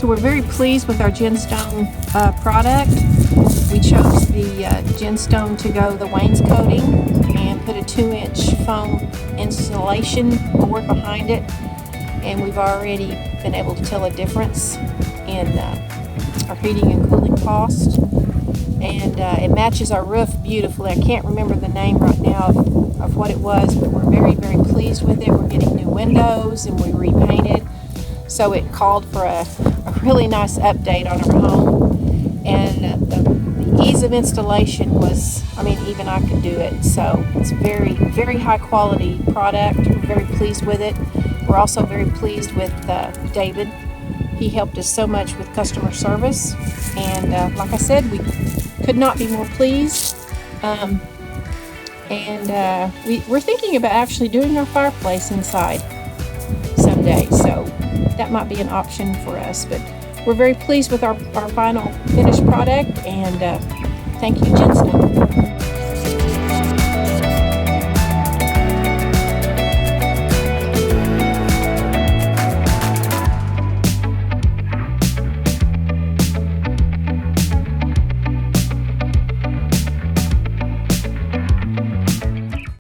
So we're very pleased with our GenStone product. We chose the GenStone to go the wainscoting and put a 2-inch foam insulation board behind it, and we've already been able to tell a difference in our heating and cooling cost, and it matches our roof beautifully. I can't remember the name right now of what it was, but we're very, very pleased with it. We're getting new windows and we repainted, so it called for a really nice update on our home, and the ease of installation was, I mean, even I could do it. So it's very, very high quality product. We're very pleased with it. We're also very pleased with David. He helped us so much with customer service, and like I said, we could not be more pleased. We're thinking about actually doing our fireplace inside someday, so that might be an option for us. But we're very pleased with our final finished product, and thank you, GenStone.